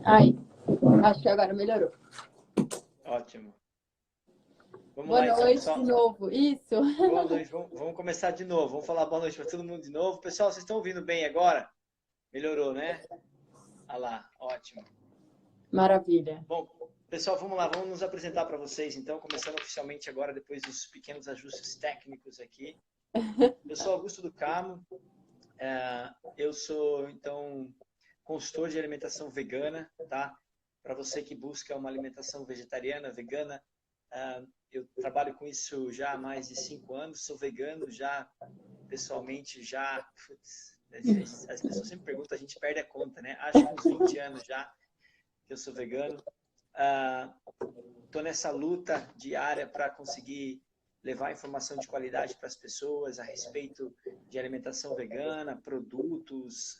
Aí, acho que agora melhorou. Ótimo. Vamos Boa lá então, noite de pessoal. novo. Isso. Boa noite. Vamos começar de novo. Vamos falar boa noite para todo mundo de novo. Pessoal, vocês estão ouvindo bem agora? Melhorou, né? Ah lá, ótimo. Maravilha. Bom, pessoal, vamos lá. Vamos nos apresentar para vocês, então, começando oficialmente agora, depois dos pequenos ajustes técnicos aqui. Eu sou Augusto do Carmo. Eu sou, então, consultor de alimentação vegana, tá? Para você que busca uma alimentação vegetariana, vegana, eu trabalho com isso já há mais de 5 anos, sou vegano já, pessoalmente, já... Putz, as pessoas sempre perguntam, a gente perde a conta, né? Acho que uns 20 anos já que eu sou vegano. Estou nessa luta diária para conseguir levar informação de qualidade para as pessoas a respeito de alimentação vegana, produtos,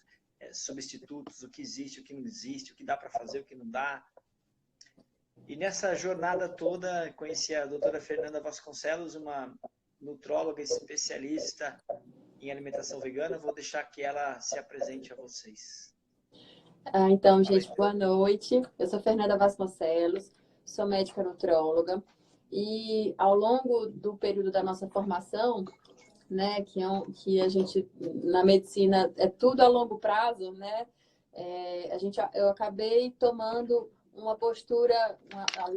substitutos, o que existe, o que não existe, o que dá para fazer, o que não dá. E nessa jornada toda, conheci a doutora Fernanda Vasconcelos, uma nutróloga especialista em alimentação vegana. Vou deixar que ela se apresente a vocês. Então, Fala aí, gente, Fernanda. boa noite. Eu sou Fernanda Vasconcelos, sou médica nutróloga e ao longo do período da nossa formação, né, que a gente na medicina é tudo a longo prazo, né? Eu acabei tomando uma postura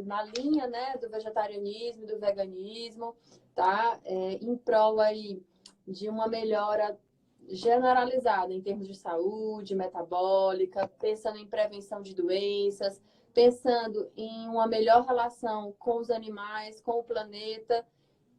na linha, né, do vegetarianismo, do veganismo, tá? Em prol aí de uma melhora generalizada em termos de saúde metabólica, pensando em prevenção de doenças, pensando em uma melhor relação com os animais, com o planeta.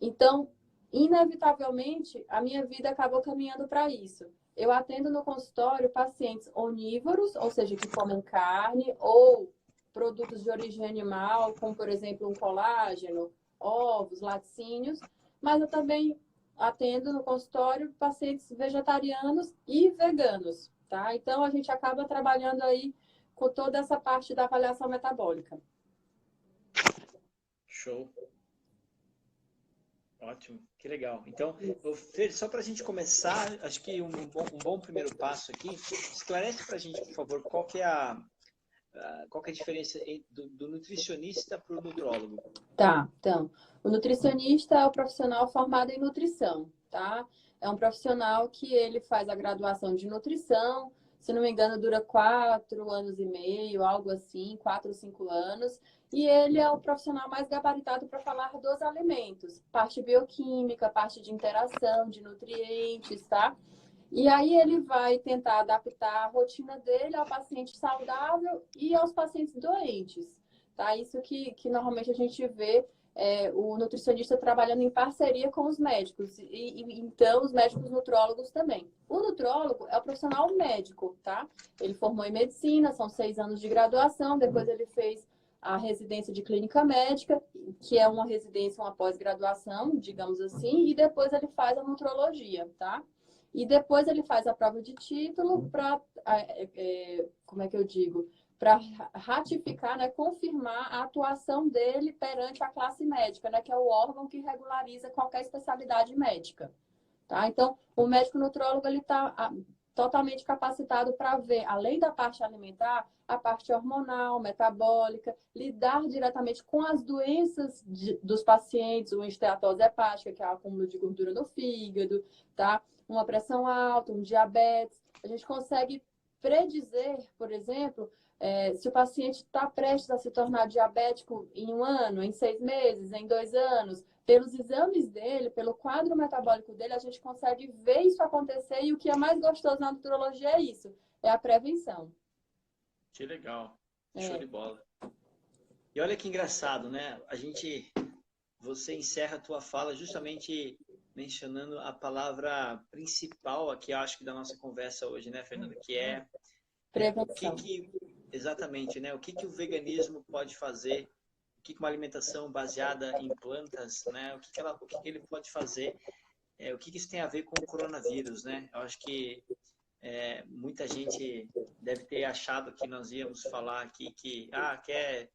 Então, inevitavelmente, a minha vida acabou caminhando para isso. Eu atendo no consultório pacientes onívoros, ou seja, que comem carne ou produtos de origem animal, como, por exemplo, um colágeno, ovos, laticínios, mas eu também atendo no consultório pacientes vegetarianos e veganos, tá? Então, a gente acaba trabalhando aí com toda essa parte da avaliação metabólica. Show. Ótimo, que legal. Então, só para a gente começar, acho que um bom primeiro passo aqui, esclarece para a gente, por favor, qual que é a diferença do nutricionista para o nutrólogo. Tá, então, o nutricionista é o profissional formado em nutrição, tá? É um profissional que ele faz a graduação de nutrição, se não me engano, dura 4 anos e meio, algo assim, 4 ou 5 anos, e ele é o profissional mais gabaritado para falar dos alimentos, parte bioquímica, parte de interação, de nutrientes, tá? E aí ele vai tentar adaptar a rotina dele ao paciente saudável e aos pacientes doentes. Tá? Isso que normalmente a gente vê o nutricionista trabalhando em parceria com os médicos. Então, os médicos nutrólogos também. O nutrólogo é o profissional médico, tá? Ele formou em medicina, são 6 anos de graduação, depois ele fez a residência de clínica médica, que é uma residência, uma pós-graduação, digamos assim, e depois ele faz a nutrologia, tá? E depois ele faz a prova de título para, como é que eu digo? Para ratificar, né, confirmar a atuação dele perante a classe médica, né, que é o órgão que regulariza qualquer especialidade médica. Tá? Então, o médico nutrólogo ele está totalmente capacitado para ver, além da parte alimentar, a parte hormonal, metabólica, lidar diretamente com as doenças dos pacientes, uma esteatose hepática, que é o acúmulo de gordura no fígado, tá? Uma pressão alta, um diabetes. A gente consegue predizer, por exemplo, se o paciente está prestes a se tornar diabético em 1 ano, em 6 meses, em 2 anos. Pelos exames dele, pelo quadro metabólico dele, a gente consegue ver isso acontecer e o que é mais gostoso na nutrologia é isso, é a prevenção. Que legal, show É. de bola. E olha que engraçado, né? Você encerra a tua fala justamente mencionando a palavra principal aqui, acho que da nossa conversa hoje, né, Fernanda? Que é Prevenção. exatamente, né? O que o veganismo pode fazer? O que uma alimentação baseada em plantas, né? O que ele pode fazer? O que isso tem a ver com o coronavírus, né? Eu acho que muita gente deve ter achado que nós íamos falar aqui que quer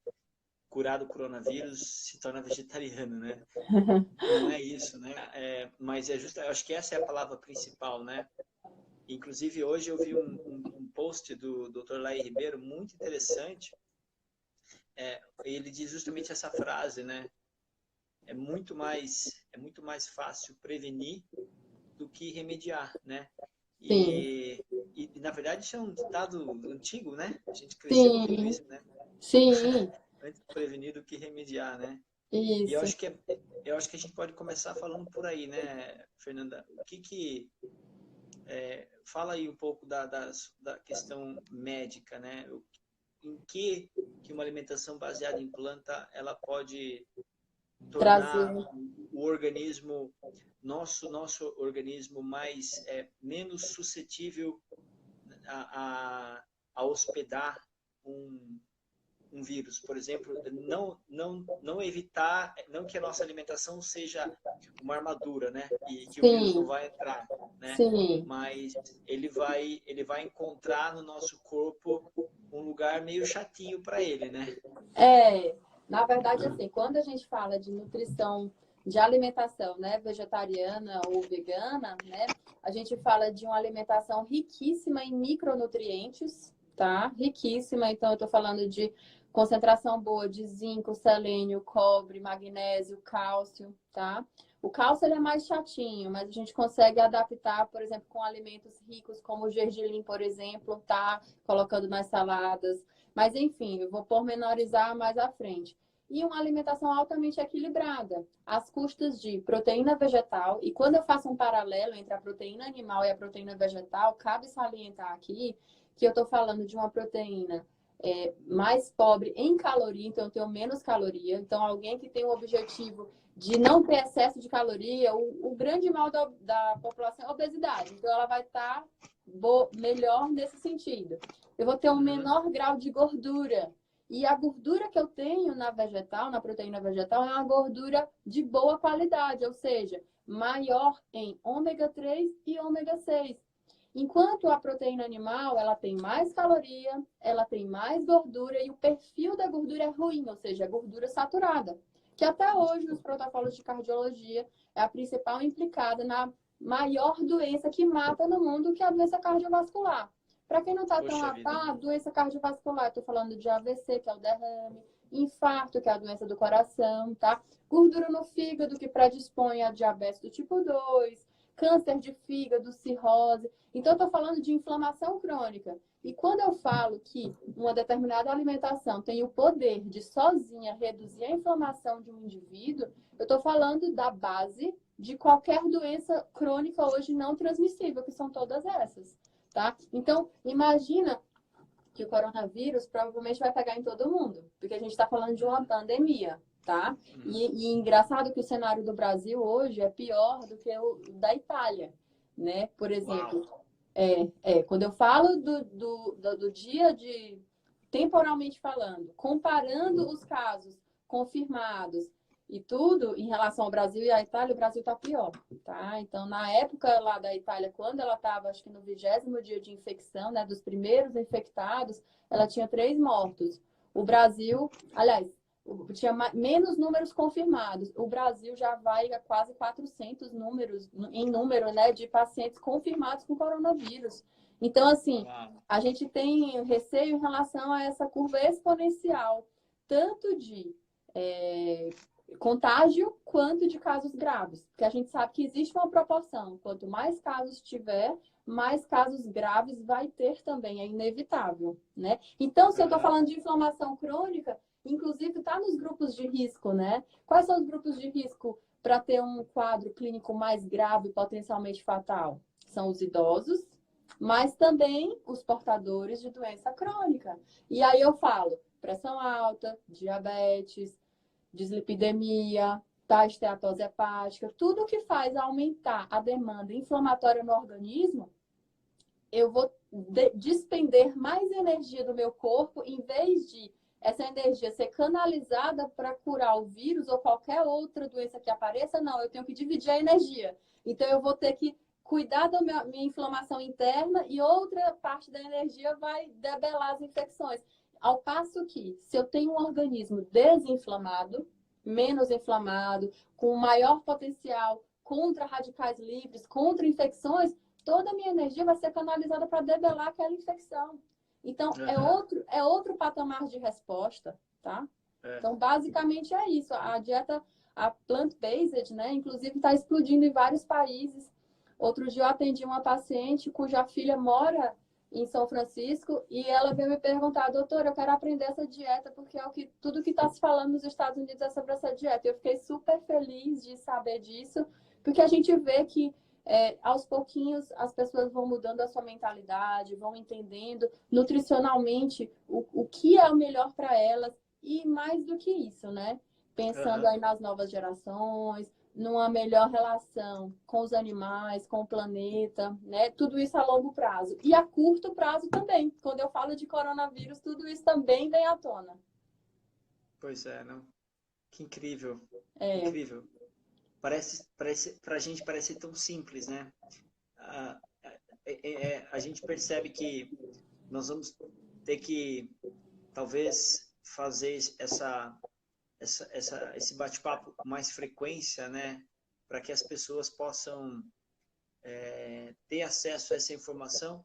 curar do coronavírus, se torna vegetariano, né? Não é isso, né? Mas eu acho que essa é a palavra principal, né? Inclusive, hoje eu vi um post do Dr. Laí Ribeiro muito interessante. Ele diz justamente essa frase, né? É muito mais fácil prevenir do que remediar, né? Sim, E na verdade isso é um ditado antigo, né? A gente cresceu ouvindo sim, isso, né? sim, Antes prevenir do que remediar, né? E isso. eu acho que a gente pode começar falando por aí, né, Fernanda? Fala aí um pouco da questão médica, né? Em que uma alimentação baseada em planta ela pode tornar Trazer. o organismo, nosso organismo menos suscetível a hospedar um vírus, por exemplo, não evitar, não que a nossa alimentação seja uma armadura, né? E que o vírus não Sim, vai entrar, né? sim. Mas ele vai encontrar no nosso corpo um lugar meio chatinho para ele, né? Na verdade, assim, quando a gente fala de nutrição, de alimentação, né, vegetariana ou vegana, né, a gente fala de uma alimentação riquíssima em micronutrientes, tá? Riquíssima, então eu tô falando de concentração boa de zinco, selênio, cobre, magnésio, cálcio, tá? O cálcio ele é mais chatinho, mas a gente consegue adaptar, por exemplo, com alimentos ricos como o gergelim, por exemplo, tá? Colocando nas saladas. Mas, enfim, eu vou pormenorizar mais à frente. E uma alimentação altamente equilibrada, às custas de proteína vegetal. E quando eu faço um paralelo entre a proteína animal e a proteína vegetal, cabe salientar aqui que eu estou falando de uma proteína mais pobre em caloria, então eu tenho menos caloria. Então, alguém que tem o objetivo de não ter excesso de caloria, o grande mal da população é a obesidade. Então, ela vai estar melhor nesse sentido. Eu vou ter um menor grau de gordura. E a gordura que eu tenho na vegetal, na proteína vegetal, é uma gordura de boa qualidade, ou seja, maior em ômega 3 e ômega 6. Enquanto a proteína animal, ela tem mais caloria, ela tem mais gordura e o perfil da gordura é ruim, ou seja, é gordura saturada, que até hoje nos protocolos de cardiologia é a principal implicada na maior doença que mata no mundo, que é a doença cardiovascular. Para quem não está tão Poxa vida. atado, doença cardiovascular, estou falando de AVC, que é o derrame, infarto, que é a doença do coração, tá? Gordura no fígado, que predispõe a diabetes do tipo 2, câncer de fígado, cirrose. Então, eu estou falando de inflamação crônica. E quando eu falo que uma determinada alimentação tem o poder de sozinha reduzir a inflamação de um indivíduo, eu estou falando da base de qualquer doença crônica hoje não transmissível, que são todas essas, tá? Então, imagina que o coronavírus provavelmente vai pegar em todo mundo, porque a gente está falando de uma pandemia, tá? E engraçado que o cenário do Brasil hoje é pior do que o da Itália, né? Por exemplo, Uau. quando eu falo do dia de, temporalmente falando, comparando os casos confirmados e tudo em relação ao Brasil e à Itália, o Brasil está pior, tá? Então, na época lá da Itália, quando ela estava, acho que no 20º dia de infecção, né, dos primeiros infectados, ela tinha 3 mortos. O Brasil, aliás, tinha menos números confirmados. O Brasil já vai a quase 400 números, em número, né, de pacientes confirmados com coronavírus. Então, assim, Uau. a gente tem receio em relação a essa curva exponencial, tanto de contágio quanto de casos graves. Porque a gente sabe que existe uma proporção. Quanto mais casos tiver, mais casos graves vai ter também, é inevitável, né? Então, se eu estou falando de inflamação crônica, inclusive está nos grupos de risco, né? Quais são os grupos de risco para ter um quadro clínico mais grave, potencialmente fatal? São os idosos, mas também os portadores de doença crônica. E aí eu falo pressão alta, diabetes, dislipidemia, tá? Esteatose hepática, tudo que faz aumentar a demanda inflamatória no organismo, eu vou despender mais energia do meu corpo, em vez de essa energia ser canalizada para curar o vírus ou qualquer outra doença que apareça, não, eu tenho que dividir a energia. Então, eu vou ter que cuidar da minha inflamação interna e outra parte da energia vai debelar as infecções. Ao passo que, se eu tenho um organismo desinflamado, menos inflamado, com maior potencial contra radicais livres, contra infecções, toda a minha energia vai ser canalizada para debelar aquela infecção. Então, é outro patamar de resposta, tá? Então, basicamente é isso. A dieta, a plant-based, né? Inclusive, está explodindo em vários países. Outro dia eu atendi uma paciente cuja filha mora em São Francisco e ela veio me perguntar, doutora, eu quero aprender essa dieta porque é tudo que está se falando nos Estados Unidos é sobre essa dieta. Eu fiquei super feliz de saber disso, porque a gente vê que aos pouquinhos as pessoas vão mudando a sua mentalidade, vão entendendo nutricionalmente o que é o melhor para elas e mais do que isso, né? Pensando aí nas novas gerações, numa melhor relação com os animais, com o planeta, né? Tudo isso a longo prazo. E a curto prazo também. Quando eu falo de coronavírus, tudo isso também vem à tona. Pois é, não? Que incrível. Incrível. Pra gente parece tão simples, né? A gente percebe que nós vamos ter que, talvez, fazer esse bate-papo com mais frequência, né? Para que as pessoas possam ter acesso a essa informação,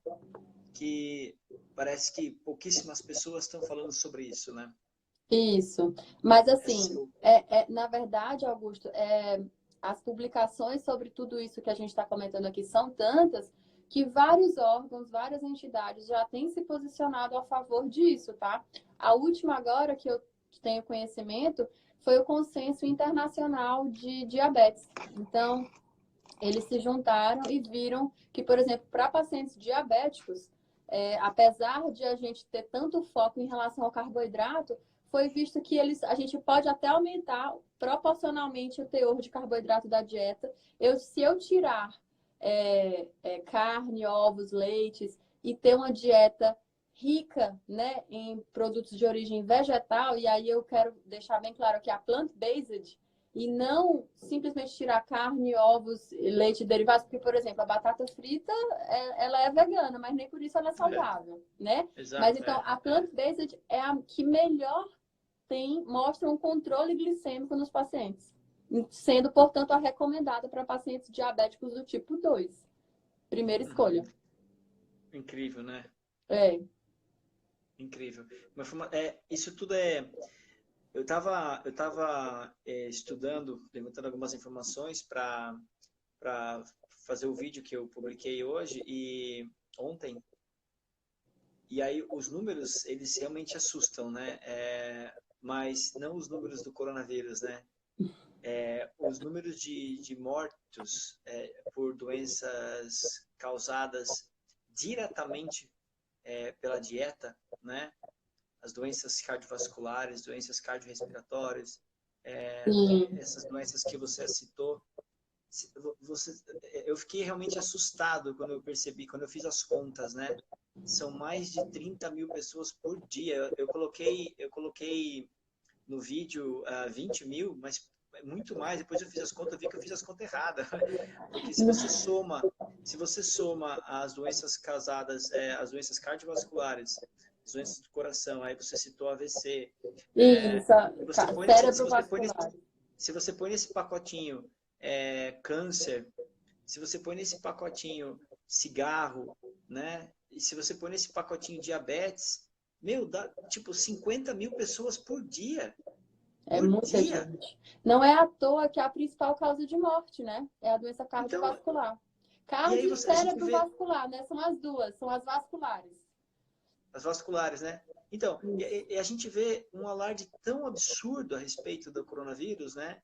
que parece que pouquíssimas pessoas estão falando sobre isso, né? Isso. Mas, assim, na verdade, Augusto, as publicações sobre tudo isso que a gente está comentando aqui são tantas que vários órgãos, várias entidades já têm se posicionado a favor disso, tá? A última agora que eu tenho conhecimento foi o Consenso Internacional de Diabetes. Então, eles se juntaram e viram que, por exemplo, para pacientes diabéticos, apesar de a gente ter tanto foco em relação ao carboidrato, foi visto que a gente pode até aumentar proporcionalmente o teor de carboidrato da dieta. Se eu tirar carne, ovos, leites e ter uma dieta rica, né, em produtos de origem vegetal, e aí eu quero deixar bem claro que a plant-based, e não simplesmente tirar carne, ovos, leite e derivados, porque, por exemplo, a batata frita, ela é vegana, mas nem por isso ela é saudável, né? Exato, mas então, a plant-based é a que melhor mostra um controle glicêmico nos pacientes, sendo, portanto, a recomendada para pacientes diabéticos do tipo 2. Primeira escolha. Incrível, né? Incrível. Isso tudo Eu estava estudando, levantando algumas informações para fazer o vídeo que eu publiquei hoje e ontem. E aí os números, eles realmente assustam, né? Mas não os números do coronavírus, né? Os números de mortos por doenças causadas diretamente pela dieta, né? As doenças cardiovasculares, doenças cardiorrespiratórias, essas doenças que você citou. Eu fiquei realmente assustado quando eu percebi, quando eu fiz as contas, né? São mais de 30 mil pessoas por dia. Eu coloquei no vídeo 20 mil, mas muito mais. Depois eu fiz as contas, vi que eu fiz as contas erradas. Porque se você soma as doenças causadas, as doenças cardiovasculares, as doenças do coração, aí você citou AVC. Se você põe nesse pacotinho câncer, se você põe nesse pacotinho cigarro, né? E se você põe nesse pacotinho diabetes, dá tipo 50 mil pessoas por dia. Muita gente. Não é à toa que é a principal causa de morte, né? É a doença cardiovascular. Cardio e cérebro vascular, né? São as duas, são as vasculares. As vasculares, né? Então, e a gente vê um alarde tão absurdo a respeito do coronavírus, né?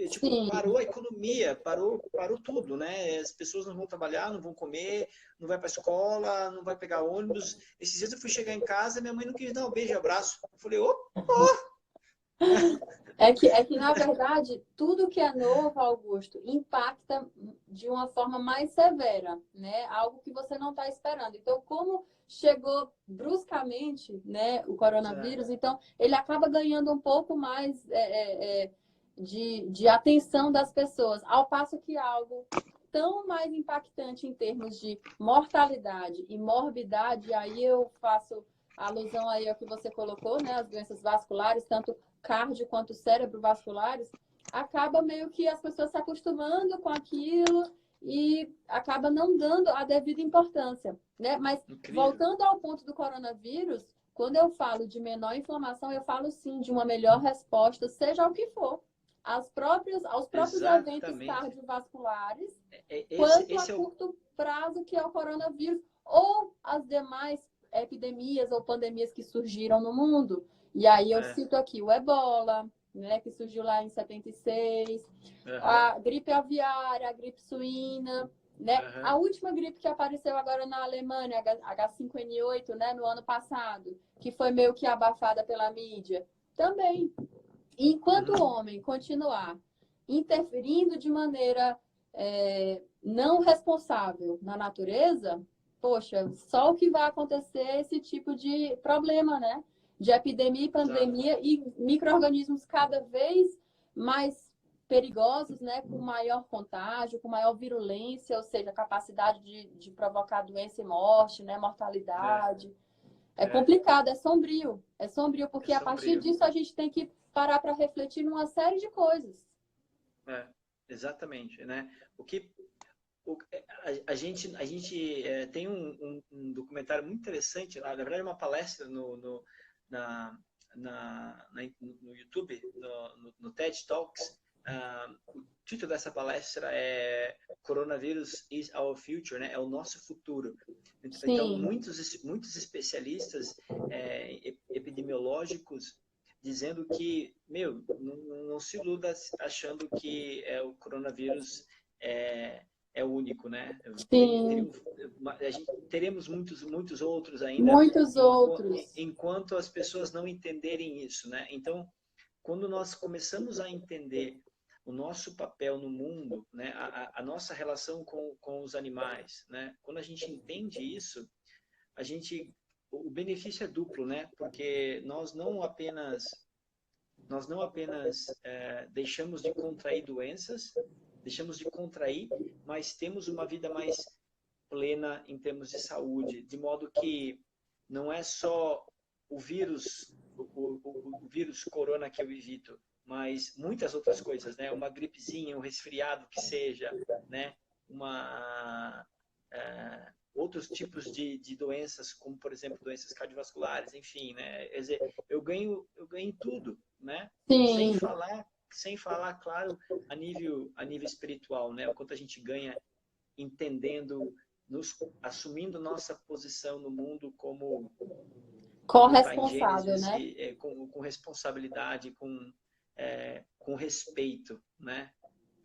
Tipo, parou a economia, parou tudo, né? As pessoas não vão trabalhar, não vão comer, não vai para a escola, não vai pegar ônibus. Esses dias eu fui chegar em casa, minha mãe não quis dar um beijo e abraço. Eu falei, É que, na verdade, tudo que é novo, Augusto, impacta de uma forma mais severa, né? Algo que você não está esperando. Então, como chegou bruscamente, né, o coronavírus, então ele acaba ganhando um pouco mais de atenção das pessoas, ao passo que algo tão mais impactante em termos de mortalidade e morbidade, aí eu faço alusão aí ao que você colocou, né, as doenças vasculares, tanto cardio quanto cérebro vasculares, acaba meio que as pessoas se acostumando com aquilo e acaba não dando a devida importância, né? Mas Incrível. voltando ao ponto do coronavírus, quando eu falo de menor inflamação, eu falo sim de uma melhor resposta, seja o que for. Aos próprios eventos Exatamente. cardiovasculares, quanto a Esse é o... curto prazo, que é o coronavírus, ou as demais epidemias ou pandemias que surgiram no mundo. E aí eu cito aqui o Ebola, né, que surgiu lá em 76, a gripe aviária, a gripe suína, né? A última gripe que apareceu agora na Alemanha, H5N8, né, no ano passado, que foi meio que abafada pela mídia, também. Enquanto o homem continuar interferindo de maneira não responsável na natureza, poxa, só o que vai acontecer é esse tipo de problema, né? De epidemia e pandemia e micro-organismos cada vez mais perigosos, né? Com maior contágio, com maior virulência, ou seja, capacidade de provocar doença e morte, né? Mortalidade. É complicado, é sombrio. É sombrio, porque a partir disso a gente tem que parar para refletir numa série de coisas. Exatamente, né? A gente tem um documentário muito interessante, na verdade uma palestra no YouTube, no TED Talks. O título dessa palestra é Coronavirus is our future, né? É o nosso futuro. Então, muitos especialistas epidemiológicos dizendo que, não se iluda achando que o coronavírus é único, né? Sim. Teremos muitos outros ainda. Muitos outros. Enquanto as pessoas não entenderem isso, né? Então, quando nós começamos a entender o nosso papel no mundo, né? A nossa relação com os animais, né? Quando a gente entende isso, o benefício é duplo, né? Porque nós não apenas deixamos de contrair doenças, mas temos uma vida mais plena em termos de saúde, de modo que não é só o vírus corona que eu evito, mas muitas outras coisas, né? Uma gripezinha, um resfriado que seja, né? Outros tipos de doenças, como por exemplo doenças cardiovasculares, enfim, né? Quer dizer, eu ganho tudo, né? Sim. Sem falar, claro, a nível espiritual, né? O quanto a gente ganha entendendo, assumindo nossa posição no mundo como corresponsável, né? Com responsabilidade, com respeito, né?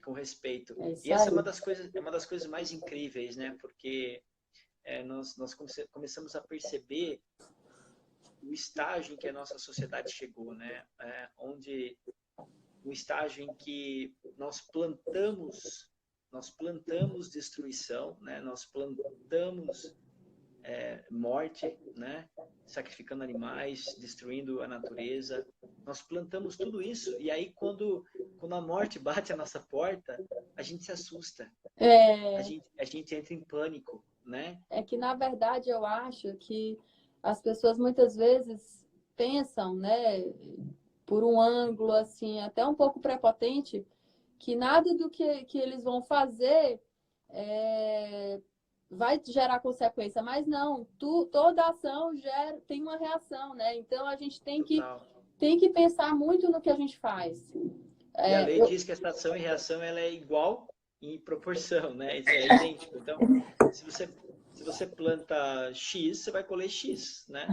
Com respeito. E essa é uma das coisas mais incríveis, né? Porque nós começamos a perceber o estágio em que a nossa sociedade chegou, né? Onde o estágio em que nós plantamos destruição, né? Nós plantamos morte, né? Sacrificando animais, destruindo a natureza. Nós plantamos tudo isso e aí quando a morte bate a nossa porta, a gente se assusta. A gente entra em pânico, né? É que, na verdade, eu acho que as pessoas muitas vezes pensam, né, por um ângulo assim, até um pouco prepotente, que nada do que eles vão fazer vai gerar consequência, mas não, toda ação tem uma reação, né? Então a gente tem que pensar muito no que a gente faz. E a lei diz que essa ação e reação ela é igual em proporção, né? É idêntico. Então, se você planta X, você vai colher X, né?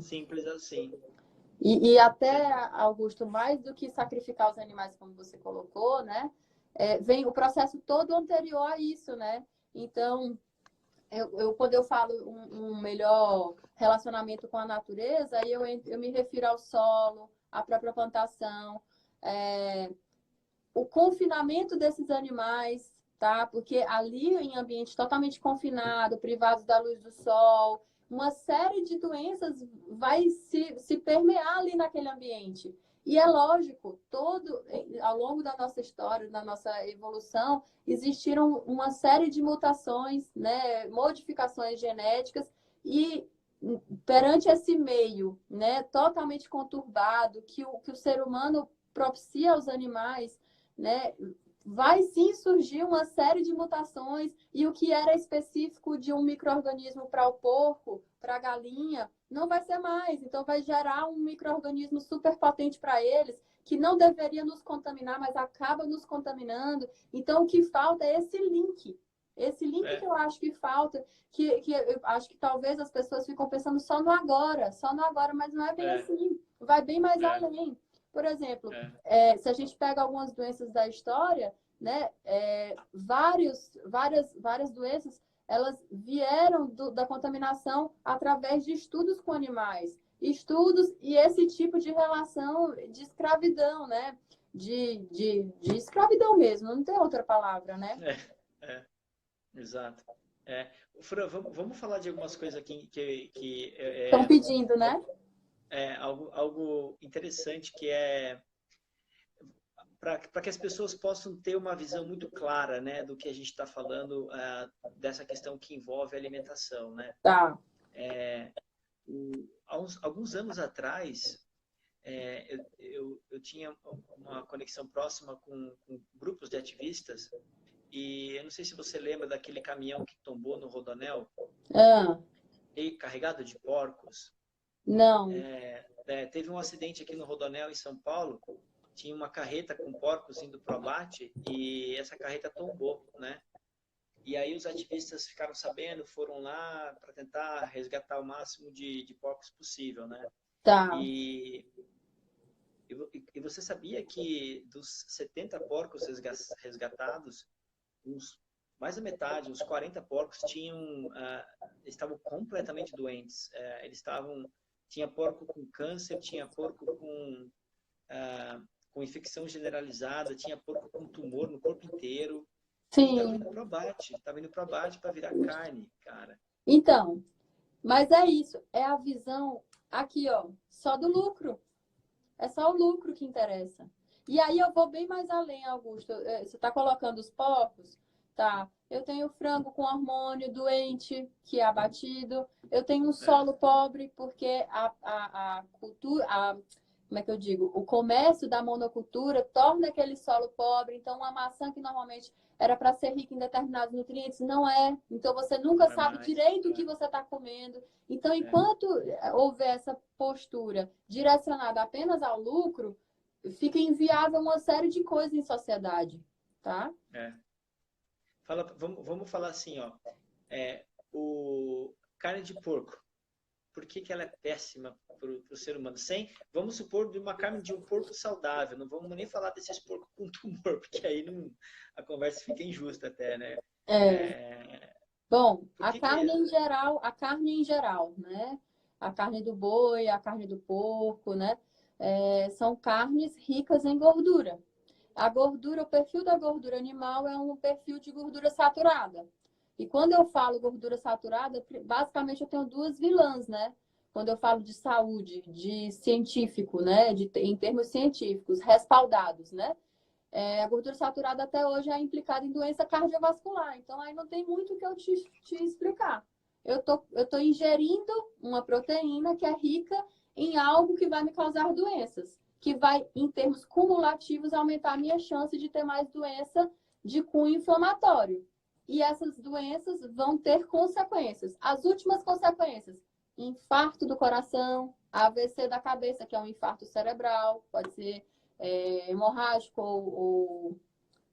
Simples assim. E até, Augusto, mais do que sacrificar os animais, como você colocou, né? Vem o processo todo anterior a isso, né? Então, quando eu falo um melhor relacionamento com a natureza, aí eu me refiro ao solo, à própria plantação, o confinamento desses animais, tá? Porque ali em ambiente totalmente confinado, privados da luz do sol, uma série de doenças vai se permear ali naquele ambiente. E é lógico, ao longo da nossa história, da nossa evolução, existiram uma série de mutações, né, modificações genéticas, e perante esse meio, né, totalmente conturbado, que o ser humano propicia aos animais, né, vai sim surgir uma série de mutações e o que era específico de um micro-organismo para o porco, para a galinha, não vai ser mais. Então, vai gerar um micro-organismo super potente para eles, que não deveria nos contaminar, mas acaba nos contaminando. Então, o que falta é esse link. Esse link que eu acho que falta, que eu acho que talvez as pessoas ficam pensando só no agora, mas não é bem assim. Vai bem mais além. Por exemplo, se a gente pega algumas doenças da história, né, várias doenças, elas vieram da contaminação através de estudos com animais. Estudos e esse tipo de relação de escravidão, né? De escravidão mesmo, não tem outra palavra, né? Exato. Fran, vamos falar de algumas coisas aqui que Estão pedindo, né? algo interessante que é para que as pessoas possam ter uma visão muito clara, né, do que a gente está falando, dessa questão que envolve a alimentação, né? Tá. Alguns anos atrás, eu tinha uma conexão próxima com grupos de ativistas e eu não sei se você lembra daquele caminhão que tombou no Rodoanel, carregado de porcos. Não. Teve um acidente aqui no Rodoanel, em São Paulo. Tinha uma carreta com porcos indo para o abate e essa carreta tombou, né? E aí os ativistas ficaram sabendo, foram lá para tentar resgatar o máximo de porcos possível, né? Tá. E você sabia que dos 70 porcos resgatados, mais da metade, uns 40 porcos estavam completamente doentes. Tinha porco com câncer, tinha porco com infecção generalizada, tinha porco com tumor no corpo inteiro. Sim. E estava indo para o abate para virar carne, cara. Então, mas é isso, é a visão aqui, ó, só do lucro. É só o lucro que interessa. E aí eu vou bem mais além, Augusto. Você está colocando os porcos? Tá. Eu tenho frango com hormônio doente, que é abatido. Eu tenho um solo pobre, porque a cultura, como é que eu digo? O comércio da monocultura torna aquele solo pobre. Então, uma maçã que normalmente era para ser rica em determinados nutrientes, não é. Então, você nunca sabe direito o que você está comendo. Então, enquanto houver essa postura direcionada apenas ao lucro, fica inviável uma série de coisas em sociedade, tá? Vamos falar assim, ó. Carne de porco. Por que ela é péssima para o ser humano? Vamos supor, de uma carne de um porco saudável. Não vamos nem falar desses porcos com tumor, porque aí a conversa fica injusta até, né? Bom, a carne em geral, né? A carne do boi, a carne do porco, né? São carnes ricas em gordura. A gordura, o perfil da gordura animal é um perfil de gordura saturada. E quando eu falo gordura saturada, basicamente eu tenho duas vilãs, né? Quando eu falo de saúde, de científico, né? Em termos científicos, respaldados, né? A gordura saturada até hoje é implicada em doença cardiovascular. Então, aí não tem muito o que eu te explicar. Eu tô ingerindo uma proteína que é rica em algo que vai me causar doenças, que vai, em termos cumulativos, aumentar a minha chance de ter mais doença de cunho inflamatório. E essas doenças vão ter consequências. As últimas consequências: infarto do coração, AVC da cabeça, que é um infarto cerebral, pode ser hemorrágico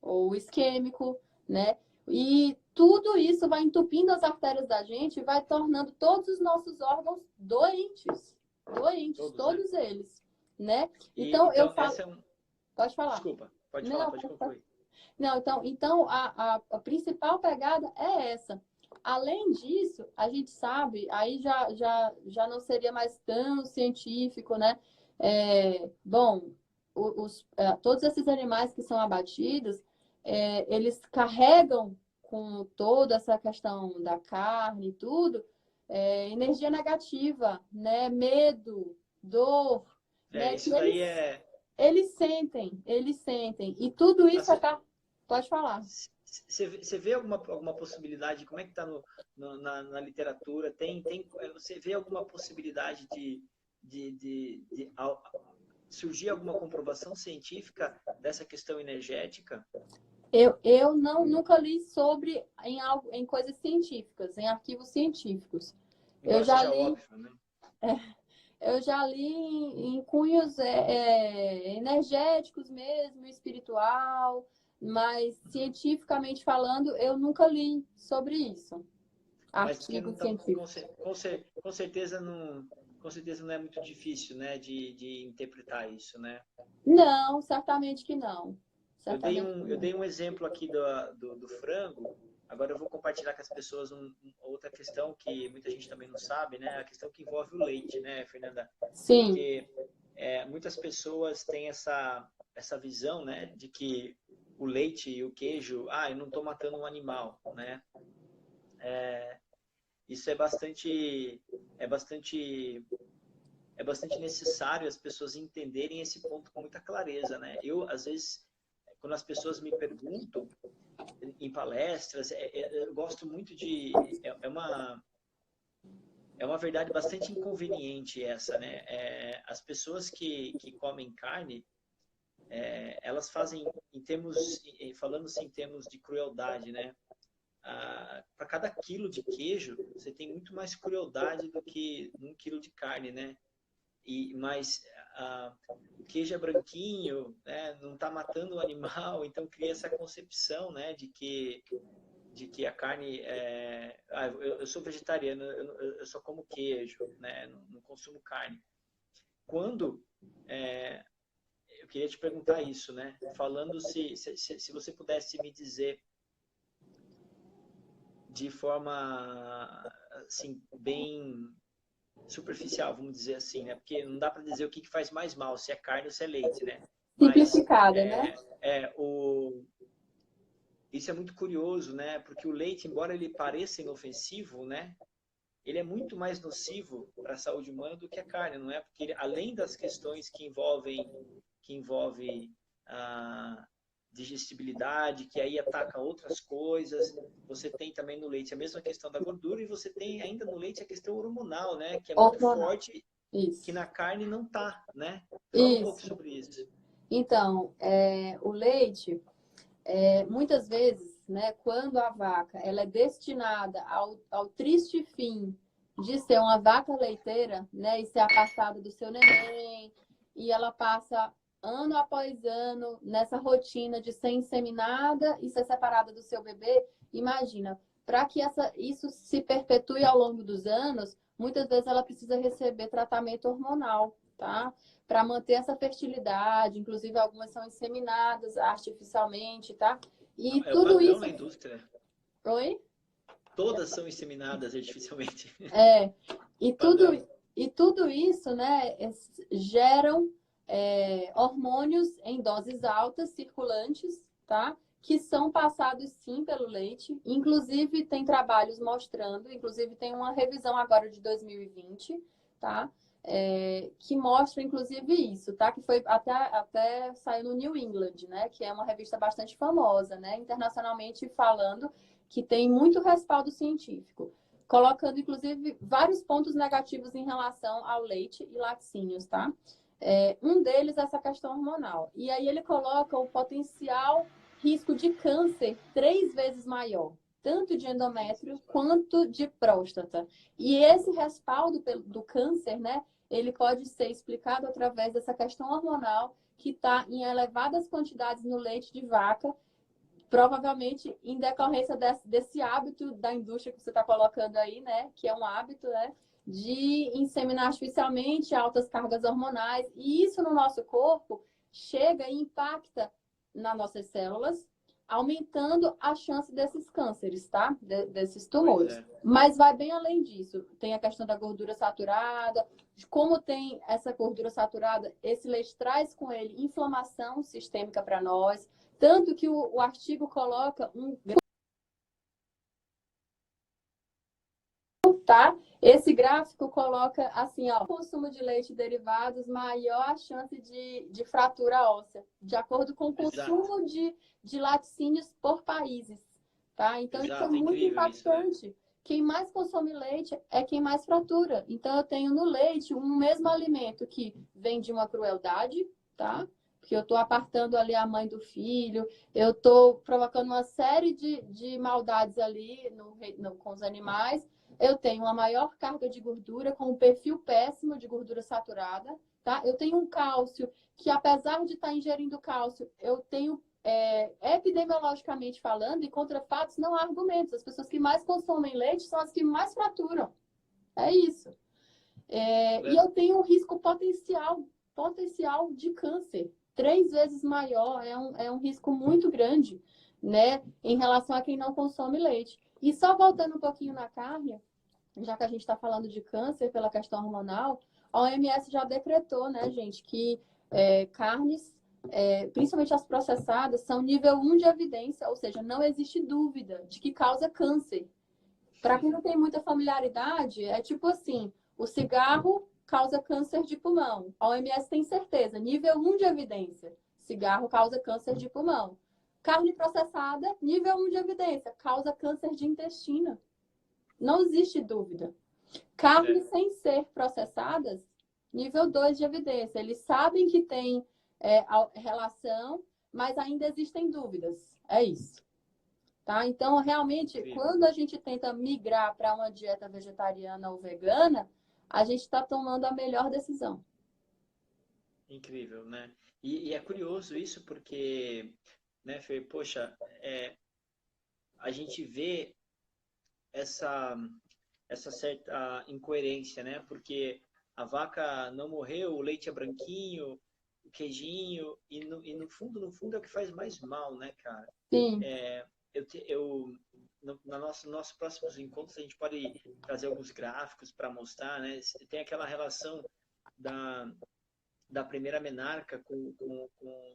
ou isquêmico, né? E tudo isso vai entupindo as artérias da gente e vai tornando todos os nossos órgãos doentes. Todos eles, né? Então eu falo... Pode falar. Desculpa, pode falar, pode concluir. Não, então a principal pegada é essa. Além disso, a gente sabe, aí já não seria mais tão científico, né? Bom, todos esses animais que são abatidos, eles carregam com toda essa questão da carne e tudo, energia negativa, né? Medo, dor, né? Isso daí Eles sentem. E tudo isso Pode falar. Você vê alguma possibilidade, como é que está na literatura? Você vê alguma possibilidade de surgir alguma comprovação científica dessa questão energética? Eu nunca li sobre em coisas científicas, em arquivos científicos. Eu Embora já seja li, óbvio, né? eu já li em cunhos energéticos mesmo, espiritual, mas cientificamente falando, eu nunca li sobre isso. Mas porque não Artigos tão, científicos. com certeza não é muito difícil, né, de interpretar isso, né? Não, certamente que não. Certamente que Eu não. dei um exemplo aqui do frango. Agora eu vou compartilhar com as pessoas outra questão que muita gente também não sabe, né? A questão que envolve o leite, né, Fernanda? Sim, Porque muitas pessoas têm essa visão, né, de que o leite e o queijo, eu não estou matando um animal, né? Isso é bastante é bastante necessário as pessoas entenderem esse ponto com muita clareza, né? Eu, às vezes, quando as pessoas me perguntam em palestras, eu gosto muito é uma verdade bastante inconveniente essa, né? As pessoas que comem carne, elas fazem, falando-se em termos de crueldade, né? Para cada quilo de queijo, você tem muito mais crueldade do que num quilo de carne, né? Mas o queijo é branquinho, né? Não está matando o animal, então cria essa concepção, né? De que a carne eu sou vegetariano, eu só como queijo, né? Não consumo carne. Quando eu queria te perguntar isso, né? Falando se você pudesse me dizer de forma assim bem superficial, vamos dizer assim, né? Porque não dá para dizer o que faz mais mal, se é carne ou se é leite, né? Mas simplificada, né? isso é muito curioso, né? Porque o leite, embora ele pareça inofensivo, né? Ele é muito mais nocivo para a saúde humana do que a carne, não é? Porque ele, além das questões que envolve a digestibilidade, que aí ataca outras coisas, você tem também no leite a mesma questão da gordura e você tem ainda no leite a questão hormonal, né? Que é muito Hormonal. forte, que Isso. na carne não tá, né? Fala um pouco Isso. sobre isso. Então, o leite, muitas vezes, né, quando a vaca ela é destinada ao triste fim de ser uma vaca leiteira, né, e ser apartada do seu neném, e ela passa ano após ano nessa rotina de ser inseminada e ser separada do seu bebê, imagina, para que isso se perpetue ao longo dos anos, muitas vezes ela precisa receber tratamento hormonal, tá? Para manter essa fertilidade, inclusive algumas são inseminadas artificialmente, tá? E É o tudo padrão isso. na indústria. Oi? Todas são inseminadas artificialmente. É, e tudo, Padrão. e tudo isso, né, geram hormônios em doses altas, circulantes, tá? Que são passados sim pelo leite. Inclusive, tem trabalhos mostrando, inclusive tem uma revisão agora de 2020, tá? Que mostra, inclusive, isso, tá? Que foi até saiu no New England, né? Que é uma revista bastante famosa, né? Internacionalmente falando, que tem muito respaldo científico, colocando, inclusive, vários pontos negativos em relação ao leite e laticínios, tá? Um deles é essa questão hormonal. E aí ele coloca o potencial risco de câncer 3 vezes maior, tanto de endométrio quanto de próstata. E esse respaldo do câncer, né, ele pode ser explicado através dessa questão hormonal que está em elevadas quantidades no leite de vaca, provavelmente em decorrência desse hábito da indústria que você está colocando aí, né? Que é um hábito, né? De inseminar artificialmente, altas cargas hormonais. E isso no nosso corpo chega e impacta nas nossas células, aumentando a chance desses cânceres, tá? Desses Pois tumores. é. Mas vai bem além disso. Tem a questão da gordura saturada. Como tem essa gordura saturada, esse leite traz com ele inflamação sistêmica para nós. Tanto que o artigo coloca tá? Esse gráfico coloca assim, ó, consumo de leite e derivados, maior a chance de fratura óssea, de acordo com o Exato. consumo de laticínios por países, tá? Então isso é Exato. É muito incrível isso, né? impactante. Quem mais consome leite é quem mais fratura. Então eu tenho no leite um mesmo alimento que vem de uma crueldade, tá? porque eu estou apartando ali a mãe do filho, eu estou provocando uma série de maldades ali com os animais. Eu tenho uma maior carga de gordura, com um perfil péssimo de gordura saturada, tá? Eu tenho um cálcio que, apesar de estar ingerindo cálcio, eu tenho, epidemiologicamente falando, e contra fatos, não há argumentos. As pessoas que mais consomem leite são as que mais fraturam. É isso. E eu tenho um risco potencial de câncer, 3 vezes maior, é um risco muito grande, né, em relação a quem não consome leite. E só voltando um pouquinho na carne, já que a gente está falando de câncer pela questão hormonal, a OMS já decretou, né, gente, que carnes, principalmente as processadas, são nível 1 de evidência, ou seja, não existe dúvida de que causa câncer. Para quem não tem muita familiaridade, é tipo assim, o cigarro causa câncer de pulmão. A OMS tem certeza, nível 1 de evidência. Cigarro causa câncer de pulmão. Carne processada, nível 1 de evidência, causa câncer de intestino. Não existe dúvida. Carnes sem ser processadas, nível 2 de evidência. Eles sabem que tem relação, mas ainda existem dúvidas. É isso. Tá? Então, realmente, quando a gente tenta migrar para uma dieta vegetariana ou vegana, a gente está tomando a melhor decisão. Incrível, né? E é curioso isso porque, né, Fê, poxa, a gente vê essa certa incoerência, né? Porque a vaca não morreu, o leite é branquinho, o queijinho, e no fundo é o que faz mais mal, né, cara? Sim. Nossos próximos encontros a gente pode trazer alguns gráficos para mostrar, né? Tem aquela relação da primeira menarca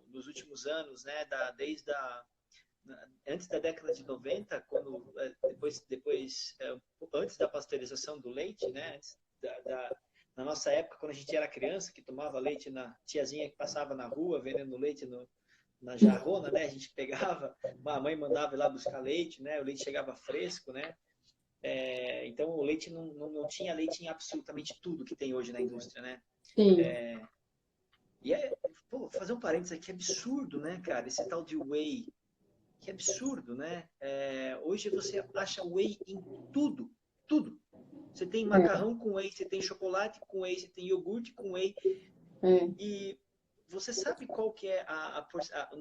nos últimos anos, né? Antes da década de 90, quando depois antes da pasteurização do leite, né? Na nossa época, quando a gente era criança, que tomava leite na tiazinha que passava na rua vendendo leite na jarrona, né? A gente pegava, a mãe mandava ir lá buscar leite, né? O leite chegava fresco, né? Então o leite não tinha leite em absolutamente tudo que tem hoje na indústria, né? Sim. Fazer um parênteses aqui, absurdo, né, cara? Esse tal de whey, que absurdo, né? Hoje você acha whey em tudo, tudo. Você tem macarrão com whey, você tem chocolate com whey, você tem iogurte com whey. E você sabe qual que é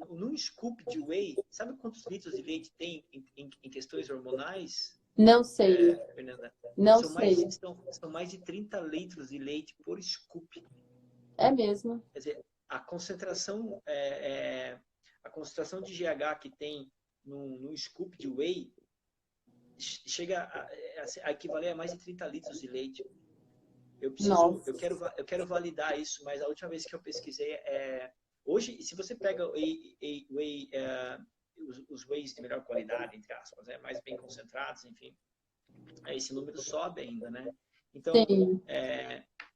num scoop de whey, sabe quantos litros de leite tem em questões hormonais? Não sei. Fernanda? Não sei. São mais de 30 litros de leite por scoop. É mesmo. Quer dizer, a concentração de GH que tem num scoop de whey chega a equivaler a mais de 30 litros de leite. Eu quero validar isso, mas a última vez que eu pesquisei hoje, se você pega os wheys de melhor qualidade, entre aspas, mais bem concentrados, enfim, esse número sobe ainda, né? Então,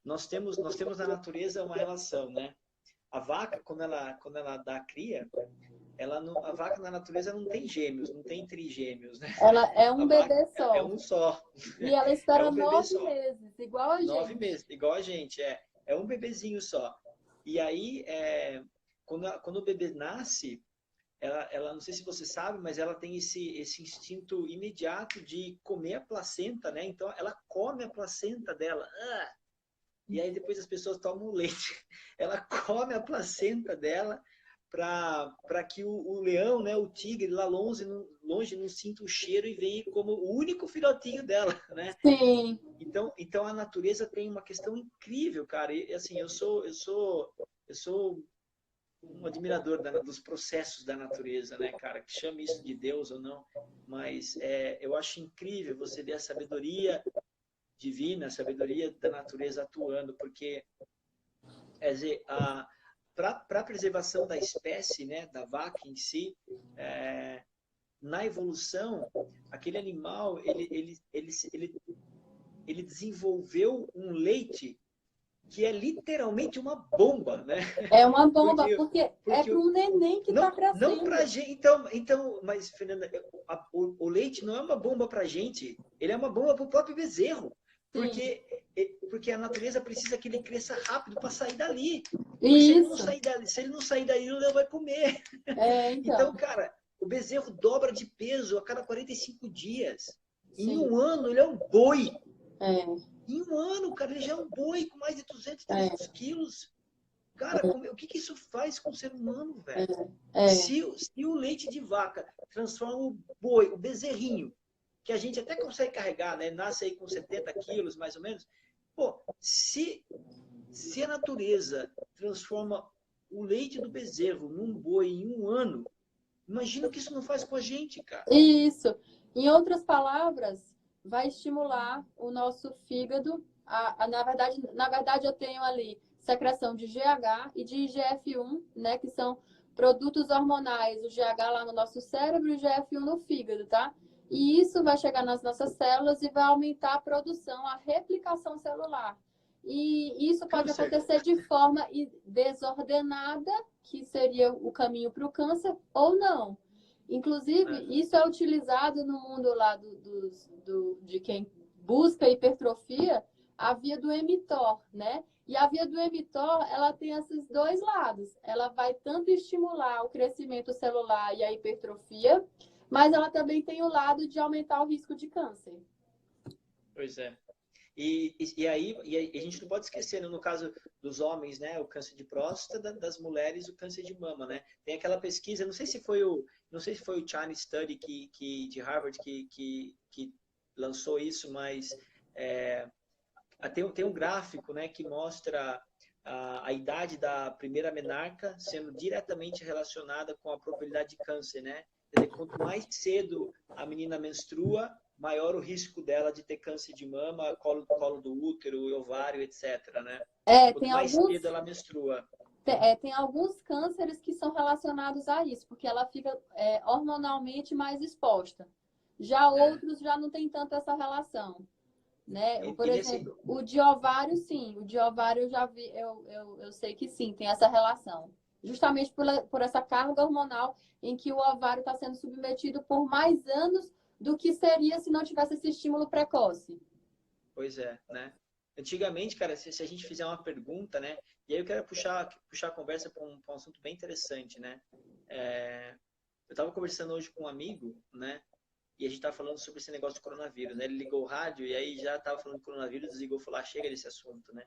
nós temos na natureza uma relação, né? A vaca, quando ela dá cria, a vaca na natureza não tem gêmeos, não tem trigêmeos, né? Ela é um bebê só. É um só. E ela espera 9 meses, igual a gente. 9 meses, igual a gente. É um bebezinho só. E aí, quando o bebê nasce, ela, não sei se você sabe, mas ela tem esse instinto imediato de comer a placenta, né? Então, ela come a placenta dela. E aí, depois as pessoas tomam o leite. Ela come a placenta dela para que o leão, né, o tigre lá longe não sinta o cheiro e venha como o único filhotinho dela, né? Sim. Então a natureza tem uma questão incrível, cara. E assim, eu sou um admirador dos processos da natureza, né, cara? Que chame isso de Deus ou não, mas eu acho incrível você ver a sabedoria divina, a sabedoria da natureza atuando, porque quer dizer, para a preservação da espécie, né, da vaca em si, na evolução, aquele animal ele desenvolveu um leite que é literalmente uma bomba, né? É uma bomba, porque é para um neném que está crescendo. Não para gente. Então, mas Fernanda, o leite não é uma bomba para gente, ele é uma bomba para o próprio bezerro, porque Porque a natureza precisa que ele cresça rápido para sair dali. Porque Isso. se ele não sair dali, ele não vai comer. Então, Então. cara, o bezerro dobra de peso a cada 45 dias. Em Sim. um ano, ele é um boi. É, Em um ano, cara, ele já é um boi com mais de 200, é, 300 quilos. Cara, o que que isso faz com o ser humano, velho? é. Se o leite de vaca transforma o boi, o bezerrinho, que a gente até consegue carregar, né? Nasce aí com 70 quilos, mais ou menos. Pô, se a natureza transforma o leite do bezerro num boi em um ano, imagina o que isso não faz com a gente, cara. Isso. Em outras palavras, vai estimular o nosso fígado. Na verdade, eu tenho ali secreção de GH e de IGF-1, né, que são produtos hormonais, o GH lá no nosso cérebro e o IGF-1 no fígado, tá? E isso vai chegar nas nossas células e vai aumentar a produção, a replicação celular. E isso pode Câncer. acontecer de forma desordenada, que seria o caminho para o câncer, ou não. Inclusive, Uhum. isso é utilizado no mundo lá de quem busca hipertrofia, a via do mTOR, né? E a via do mTOR, ela tem esses dois lados. Ela vai tanto estimular o crescimento celular e a hipertrofia, mas ela também tem o lado de aumentar o risco de câncer. Pois é. E aí a gente não pode esquecer, né? No caso dos homens, né, o câncer de próstata, das mulheres, o câncer de mama, né? Tem aquela pesquisa, não sei se foi o China Study de Harvard que lançou isso, mas tem um gráfico, né, que mostra a idade da primeira menarca sendo diretamente relacionada com a probabilidade de câncer, né? Quer dizer, quanto mais cedo a menina menstrua, maior o risco dela de ter câncer de mama, colo do útero, ovário, etc, né? Quanto Tem mais alguns, cedo ela menstrua. tem alguns cânceres que são relacionados a isso, porque ela fica hormonalmente mais exposta. Já É. outros já não tem tanto essa relação. Né? Por E nesse, exemplo, o de ovário, sim. O de ovário eu já vi, eu sei que sim, tem essa relação. Justamente por essa carga hormonal em que o ovário está sendo submetido por mais anos do que seria se não tivesse esse estímulo precoce. Pois é, né? Antigamente, cara, se a gente fizer uma pergunta, né? E aí eu quero puxar a conversa para um assunto bem interessante, né? Eu estava conversando hoje com um amigo, né? E a gente estava falando sobre esse negócio do coronavírus, né? Ele ligou o rádio e aí já estava falando do coronavírus, desligou e falou, chega desse assunto, né?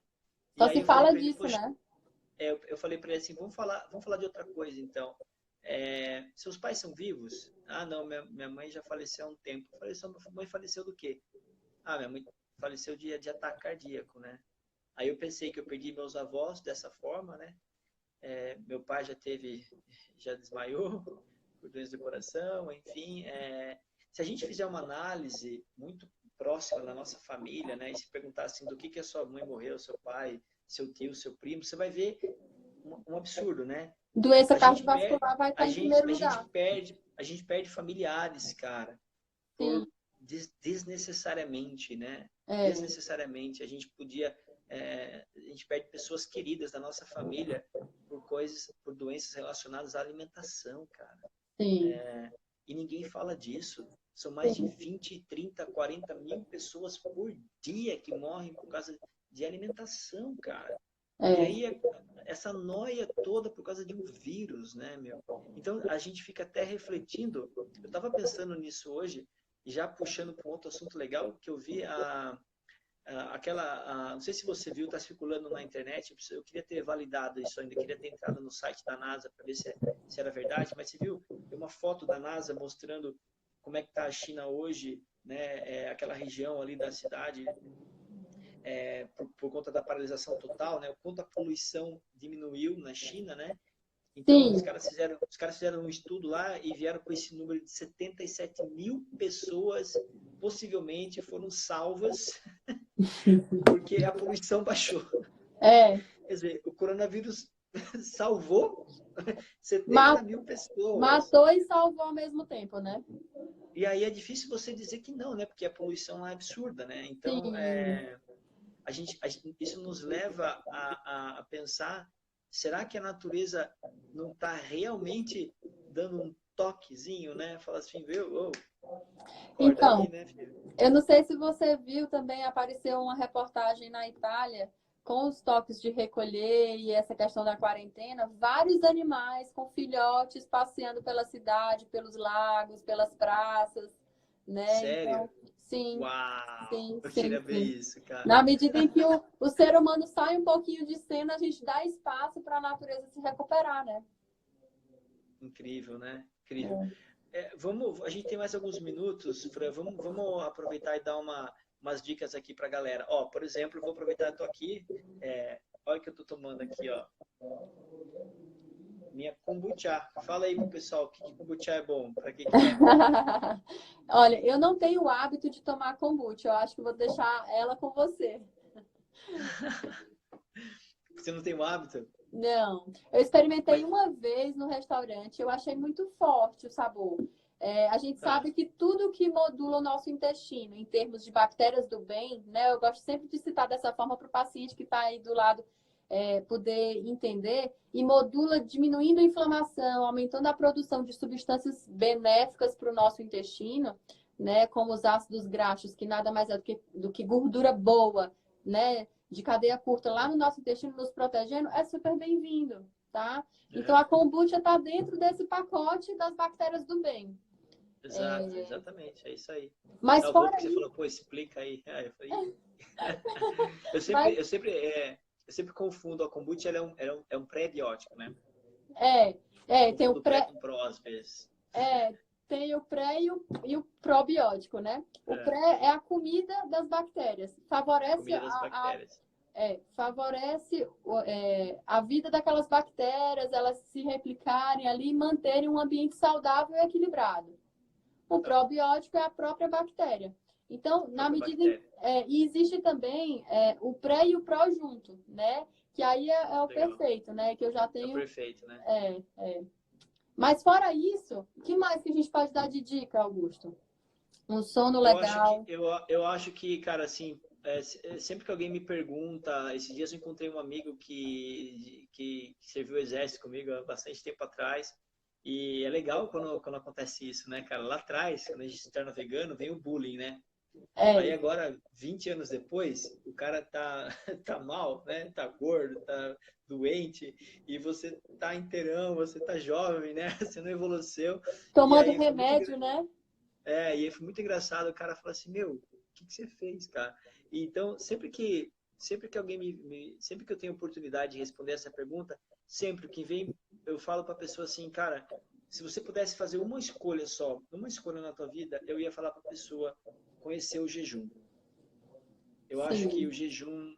E Só aí se eu falei fala para ele, disso, poxa, né? eu falei para ele assim, vamos falar de outra coisa, então. Seus pais são vivos? Ah, não, minha mãe já faleceu há um tempo. Eu falei, sua mãe faleceu do quê? Ah, minha mãe faleceu de ataque cardíaco, né? Aí eu pensei que eu perdi meus avós dessa forma, né? Meu pai já desmaiou por doença do coração, enfim. Se a gente fizer uma análise muito próxima da nossa família, né? E se perguntar assim, do que a sua mãe morreu, seu pai, seu tio, seu primo, você vai ver um absurdo, né? Doença A gente perde, cardiovascular vai estar em primeiro lugar. a gente perde familiares, cara, Sim, por desnecessariamente, né? é, Desnecessariamente. A gente perde pessoas queridas da nossa família por doenças relacionadas à alimentação, cara. sim, E ninguém fala disso. São mais de sim, 20, 30, 40 mil pessoas por dia que morrem por causa de alimentação, cara. E é, aí essa noia toda por causa de um vírus, né, meu? Então a gente fica até refletindo. Eu estava pensando nisso hoje, e já puxando para um outro assunto legal, que eu vi não sei se você viu, está circulando na internet, eu queria ter validado isso ainda, queria ter entrado no site da NASA para ver se era verdade, mas você viu, tem uma foto da NASA mostrando como é que está a China hoje, né, aquela região ali da cidade, por conta da paralisação total, né, o quanto a poluição diminuiu na China, né? Então, sim. os caras fizeram um estudo lá e vieram com esse número de 77 mil pessoas possivelmente foram salvas porque a poluição baixou. É, Quer dizer, o coronavírus salvou 70 ma- mil pessoas. matou e salvou ao mesmo tempo, né? E aí é difícil você dizer que não, né? Porque a poluição é absurda, né? Então, Sim, isso nos leva a pensar, será que a natureza não está realmente dando um toquezinho, né? Fala assim, viu? Oh, Acorda Então, aí, né, filho? eu não sei se você viu, também apareceu uma reportagem na Itália com os toques de recolher e essa questão da quarentena, vários animais com filhotes passeando pela cidade, pelos lagos, pelas praças, né? Sério? Então, sim, Uau! sim, Eu sim, queria ver sim. isso, cara. Na medida em que o ser humano sai um pouquinho de cena, a gente dá espaço para a natureza se recuperar, né? Incrível, né? Incrível. Vamos, a gente tem mais alguns minutos, Fran, vamos aproveitar e dar umas dicas aqui para a galera. Ó, por exemplo, eu vou aproveitar, eu tô aqui, olha o que eu tô tomando aqui, ó, minha kombucha. Fala aí pro pessoal, que kombucha é bom, para que é? Olha, eu não tenho o hábito de tomar kombucha. Eu acho que vou deixar ela com você. Você não tem o hábito? Não, eu experimentei Mas, uma vez no restaurante. Eu achei muito forte o sabor. A gente tá, sabe que tudo que modula o nosso intestino, em termos de bactérias do bem, né? Eu gosto sempre de citar dessa forma para o paciente que está aí do lado poder entender, e modula diminuindo a inflamação, aumentando a produção de substâncias benéficas para o nosso intestino, né? Como os ácidos graxos, que nada mais é do que gordura boa, né? De cadeia curta lá no nosso intestino, nos protegendo, é super bem-vindo, tá? Então, uhum, a kombucha está dentro desse pacote das bactérias do bem. exato, exatamente, é isso aí. Mas Não, vou fora porque você isso, falou, pô, explica aí. Eu falei, eu sempre, mas eu sempre, é, eu sempre confundo a kombucha, ela é um pré-biótico, né? é, Eu tem o confundo pré pré, com pró às vezes. é, tem o pré e o probiótico, né? O É, pré é a comida das bactérias, favorece comida das bactérias. favorece a vida daquelas bactérias, elas se replicarem ali e manterem um ambiente saudável e equilibrado. O Tá, probiótico é a própria bactéria. Então, na própria medida bactéria. e existe também o pré e o pró junto, né? Que aí é o Legal. perfeito, né? Que eu já É o tenho. perfeito, né? É, é. Mas fora isso, o que mais que a gente pode dar de dica, Augusto? Um sono legal. Eu acho que, cara, assim, sempre que alguém me pergunta, esses dias eu encontrei um amigo que serviu o exército comigo há bastante tempo atrás, e é legal quando acontece isso, né, cara? Lá atrás, quando a gente se torna vegano, vem o bullying, né? Aí É, agora, 20 anos depois, o cara tá, tá mal, né? Tá gordo, tá doente, e você tá inteirão, você tá jovem, né? Você não evoluceu. E tomando aí foi muito, remédio, né? e aí foi muito engraçado, o cara falou assim, meu, o que você fez, cara? E então, sempre que alguém sempre que eu tenho oportunidade de responder essa pergunta, sempre que vem, eu falo para a pessoa assim, cara, se você pudesse fazer uma escolha só, uma escolha na tua vida, eu ia falar para a pessoa conhecer o jejum. Eu acho que Sim. o jejum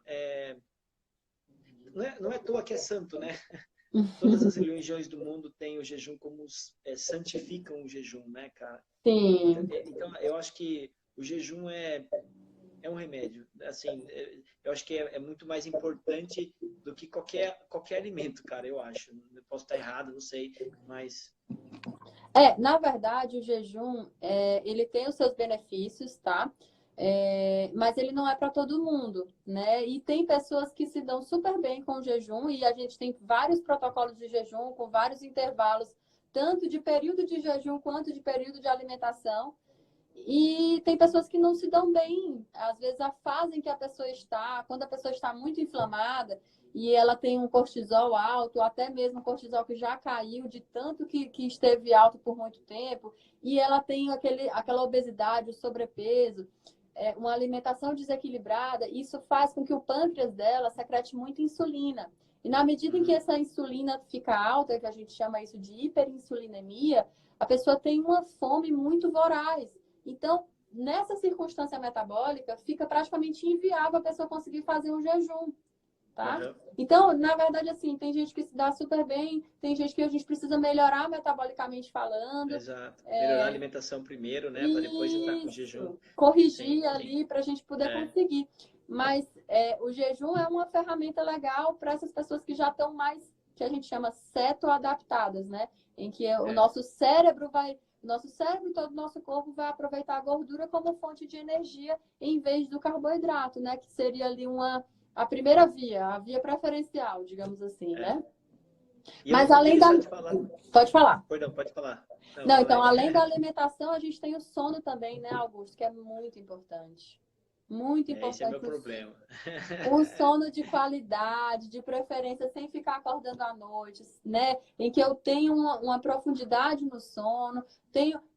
não é à toa que é santo, né? Todas as religiões do mundo têm o jejum como santificam o jejum, né, cara? Sim. Então, eu acho que o jejum é um remédio. Assim, eu acho que é muito mais importante do que qualquer alimento, cara, eu acho. Eu posso estar errado, não sei, mas Na verdade, o jejum, ele tem os seus benefícios, tá? Mas ele não é para todo mundo, né? E tem pessoas que se dão super bem com o jejum, e a gente tem vários protocolos de jejum, com vários intervalos, tanto de período de jejum quanto de período de alimentação. E tem pessoas que não se dão bem. Às vezes, a fase em que a pessoa está, quando a pessoa está muito inflamada e ela tem um cortisol alto, ou até mesmo um cortisol que já caiu de tanto que esteve alto por muito tempo, e ela tem aquela obesidade, o sobrepeso, uma alimentação desequilibrada, isso faz com que o pâncreas dela secrete muita insulina. E na medida em que uhum, essa insulina fica alta, que a gente chama isso de hiperinsulinemia, a pessoa tem uma fome muito voraz. Então, nessa circunstância metabólica, fica praticamente inviável a pessoa conseguir fazer um jejum, tá? uhum, Então, na verdade, assim, tem gente que se dá super bem, tem gente que a gente precisa melhorar metabolicamente falando. exato. Melhorar a alimentação primeiro, né, para depois entrar com o jejum. Isso, Sim, corrigir sim. ali para a gente poder É, conseguir. Mas o jejum é uma ferramenta legal para essas pessoas que já estão mais, que a gente chama cetoadaptadas, né? Em que é. o nosso cérebro e todo o nosso corpo vai aproveitar a gordura como fonte de energia em vez do carboidrato, né? Que seria ali a primeira via, a via preferencial, digamos assim, É. né? E eu Mas não além queria da... deixar de falar. Pode falar. Perdão, pode falar. Não, Fala então, aí. além da alimentação, a gente tem o sono também, né, Augusto? Que é muito importante. Muito Esse é meu importante problema. um sono de qualidade, de preferência sem ficar acordando à noite, né? Em que eu tenho uma profundidade no sono,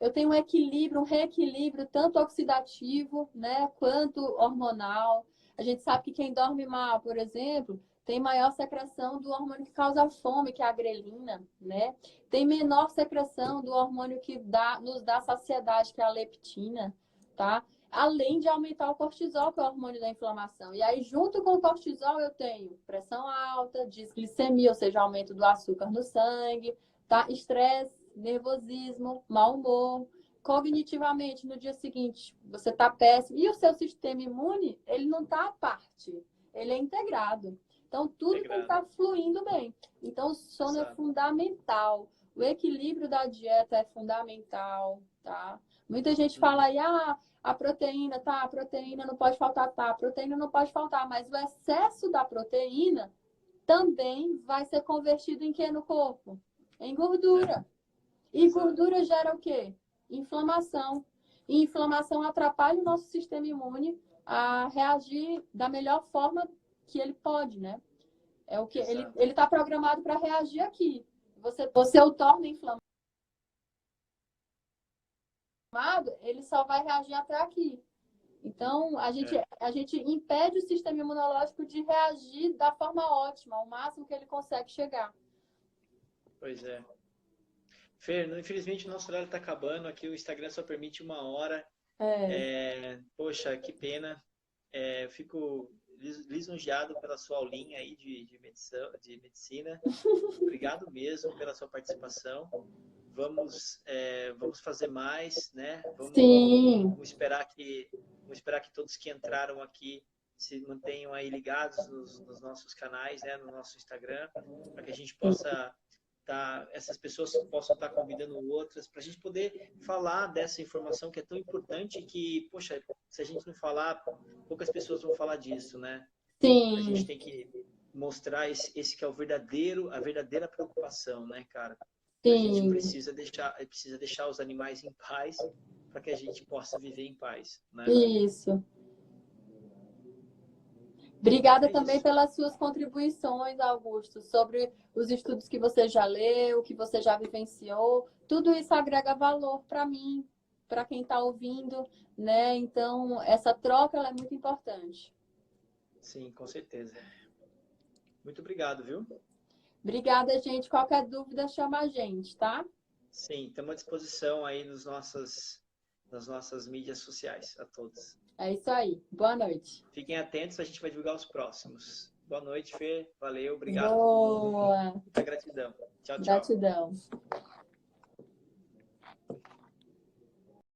eu tenho um equilíbrio, um reequilíbrio tanto oxidativo, né, quanto hormonal. A gente sabe que quem dorme mal, por exemplo, tem maior secreção do hormônio que causa fome, que é a grelina, né? Tem menor secreção do hormônio que nos dá saciedade, que é a leptina, tá? Além de aumentar o cortisol, que é o hormônio da inflamação. E aí, junto com o cortisol, eu tenho pressão alta, disglicemia, ou seja, aumento do açúcar no sangue, tá? Estresse, nervosismo, mau humor. Cognitivamente, no dia seguinte, você está péssimo. E o seu sistema imune, ele não está à parte, ele é integrado. Então, tudo tem que Integrado. estar fluindo bem. Então, o sono é Exato. fundamental. O equilíbrio da dieta é fundamental, tá? Muita gente fala aí, a proteína, tá? A proteína não pode faltar, tá? A proteína não pode faltar, mas o excesso da proteína também vai ser convertido em quê no corpo? Em gordura. E Exato. gordura gera o quê? Inflamação. E inflamação atrapalha o nosso sistema imune a reagir da melhor forma que ele pode, né? É o que ele está programado para reagir aqui. Você o torna inflamado, ele só vai reagir até aqui. Então, a gente impede o sistema imunológico de reagir da forma ótima, ao máximo que ele consegue chegar. Pois é. Fer, infelizmente o nosso horário está acabando. Aqui o Instagram só permite 1 hora. Poxa, que pena. Eu fico lisonjeado pela sua aulinha aí de medicina. Obrigado mesmo pela sua participação. Vamos fazer mais, né? Vamos esperar que todos que entraram aqui se mantenham aí ligados nos nossos canais, né? No nosso Instagram, para que a gente possa essas pessoas possam estar convidando outras, para a gente poder falar dessa informação que é tão importante que, poxa, se a gente não falar, poucas pessoas vão falar disso, né? Sim. A gente tem que mostrar esse que é a verdadeira preocupação, né, cara? Sim. A gente precisa deixar os animais em paz para que a gente possa viver em paz, né? Isso. Obrigada também isso. pelas suas contribuições, Augusto, sobre os estudos que você já leu, que você já vivenciou. Tudo isso agrega valor para mim, para quem está ouvindo, né? Então, essa troca ela é muito importante. Sim, com certeza. Muito obrigado, viu? Obrigada, gente. Qualquer dúvida, chama a gente, tá? Sim, estamos à disposição aí nas nossas mídias sociais, a todos. É isso aí. Boa noite. Fiquem atentos, a gente vai divulgar os próximos. Boa noite, Fê. Valeu, obrigado. Boa. Muita gratidão. Tchau, tchau. Gratidão.